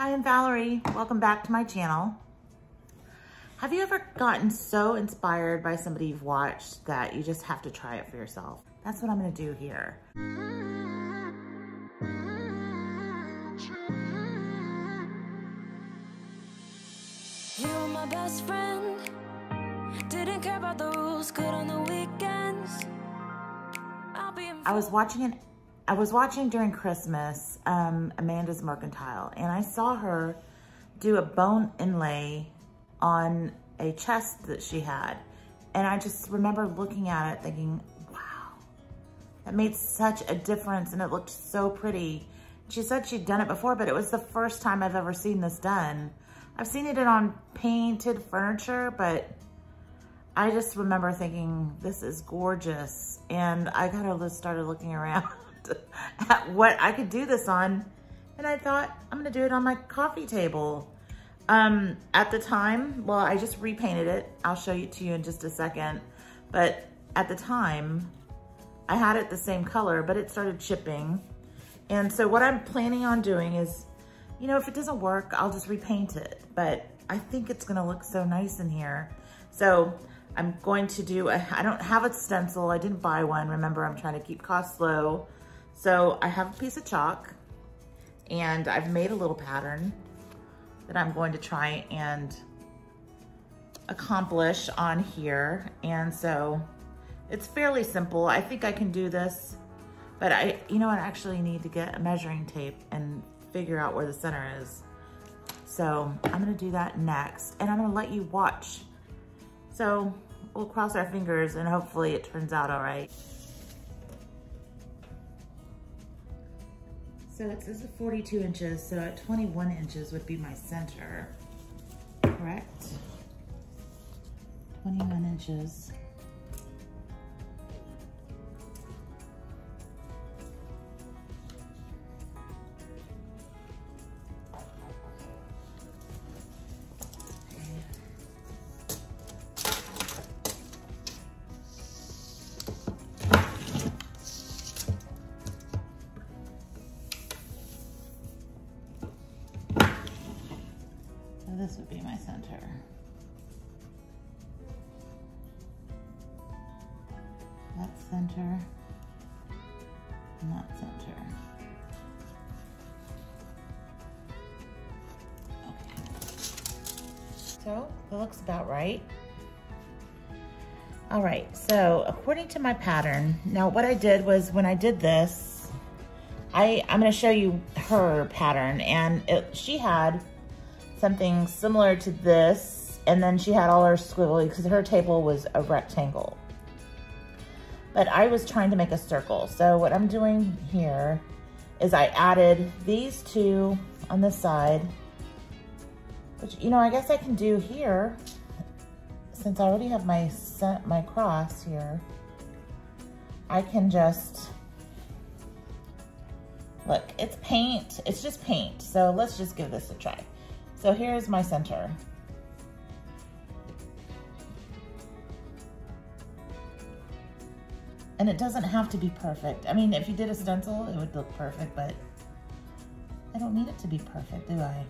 Hi, I'm Valerie. Welcome back to my channel. Have you ever gotten so inspired by somebody you've watched that you just have to try it for yourself? That's what I'm gonna do here. You were my best friend. Didn't care about the rules, good on the weekends. I was watching during Christmas, Amandas Mercantile, and I saw her do a bone inlay on a chest that she had. And I just remember looking at it thinking, wow, that made such a difference and it looked so pretty. She said she'd done it before, but it was the first time I've ever seen this done. I've seen it on painted furniture, but I just remember thinking, this is gorgeous. And I kind of started looking around at what I could do this on. And I thought, I'm gonna do it on my coffee table. At the time, well, I just repainted it. I'll show it to you in just a second. But at the time, I had it the same color, but it started chipping. And so what I'm planning on doing is, you know, if it doesn't work, I'll just repaint it. But I think it's gonna look so nice in here. So I'm going to do, I don't have a stencil. I didn't buy one. Remember, I'm trying to keep costs low. So I have a piece of chalk and I've made a little pattern that I'm going to try and accomplish on here. And so it's fairly simple. I think I can do this, but you know what, I actually need to get a measuring tape and figure out where the center is. So I'm gonna do that next and I'm gonna let you watch. So we'll cross our fingers and hopefully it turns out all right. So it says 42 inches, so at 21 inches would be my center, correct? 21 inches. This would be my center. That center, and that center. Okay. So that looks about right. All right, so according to my pattern, now what I did was when I did this, I'm gonna show you her pattern, and she had something similar to this, and then she had all her squiggly, because her table was a rectangle. But I was trying to make a circle. So what I'm doing here is I added these two on this side, which, you know, I guess I can do here, since I already have my cross here. I can just, look, it's paint, it's just paint. So let's just give this a try. So here's my center. And it doesn't have to be perfect. I mean, if you did a stencil, it would look perfect, but I don't need it to be perfect, do I?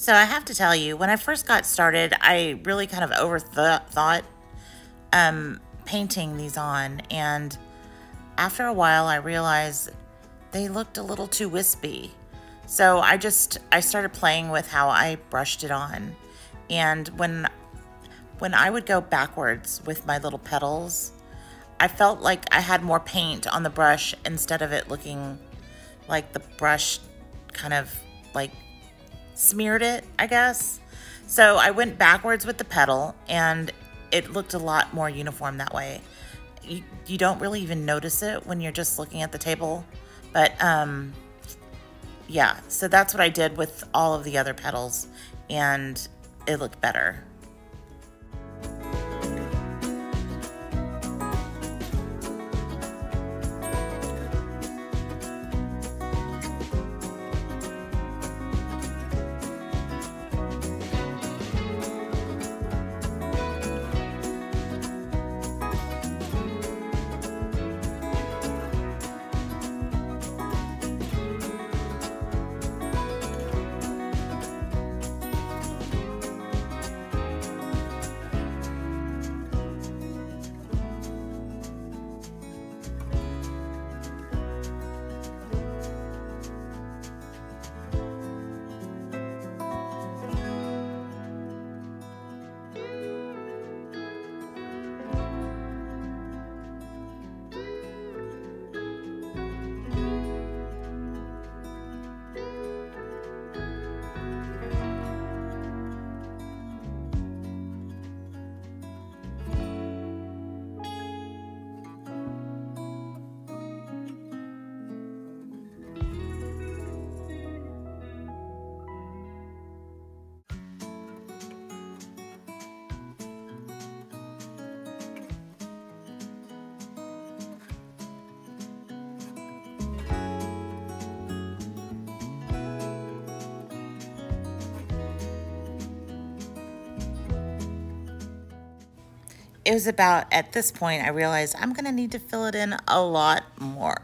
So I have to tell you, when I first got started, I really kind of overthought painting these on, and after a while I realized they looked a little too wispy. So I started playing with how I brushed it on. And when I would go backwards with my little petals, I felt like I had more paint on the brush instead of it looking like the brush kind of like smeared it, I guess. So I went backwards with the petal and it looked a lot more uniform that way. You don't really even notice it when you're just looking at the table. But yeah, so that's what I did with all of the other petals and it looked better. It was about, at this point, I realized I'm gonna need to fill it in a lot more.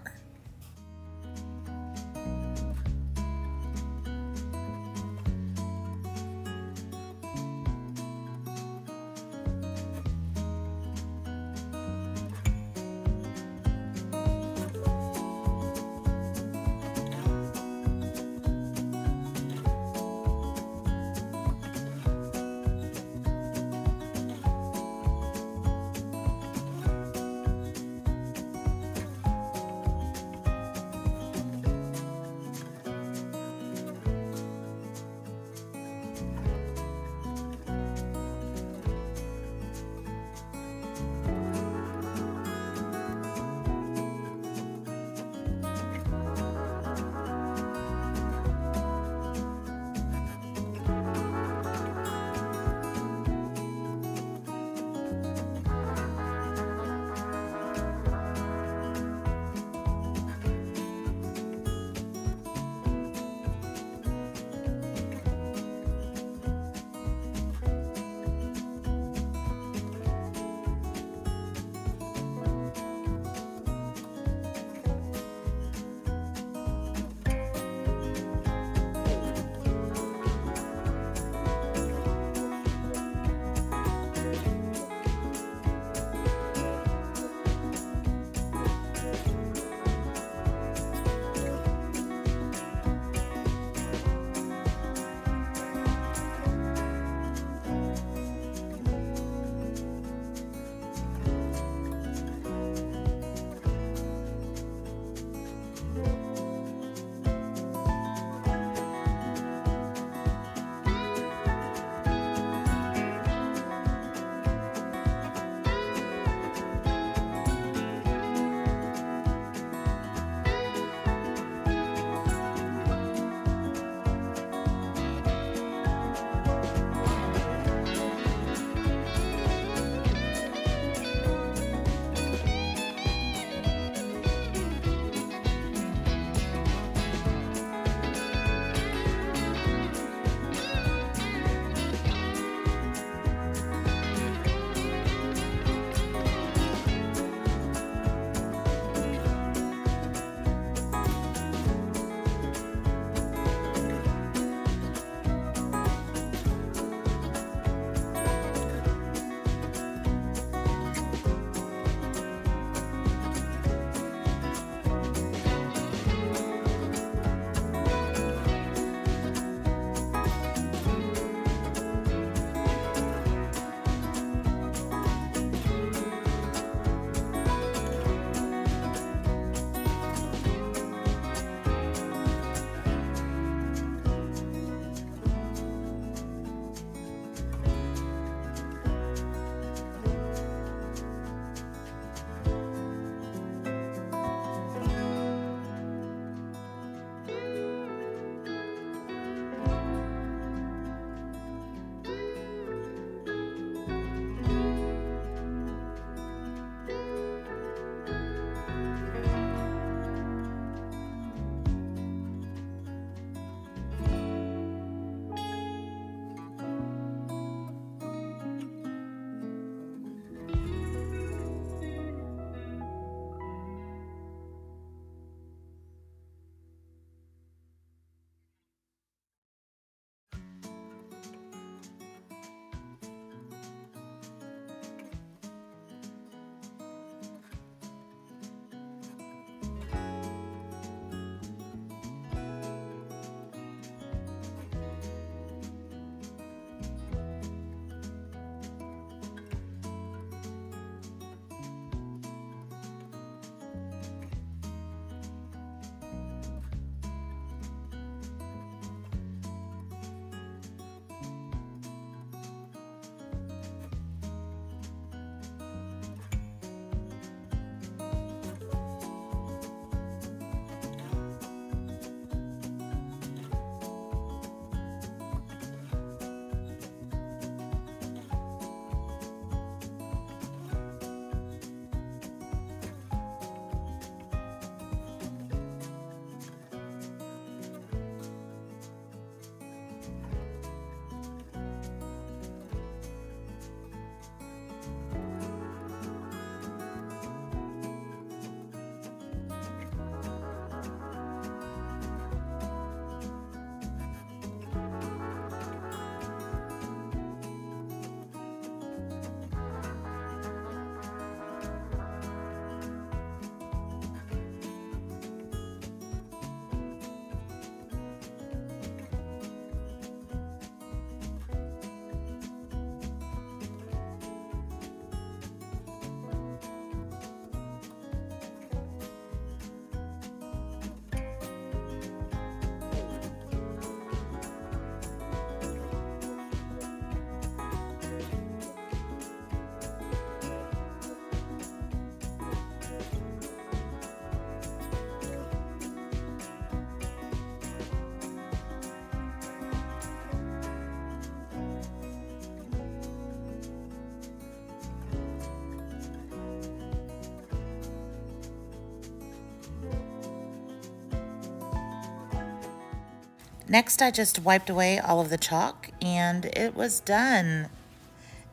Next, I just wiped away all of the chalk and it was done.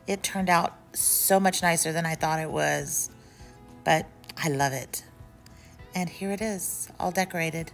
It turned out so much nicer than I thought it was, but I love it. And here it is, all decorated.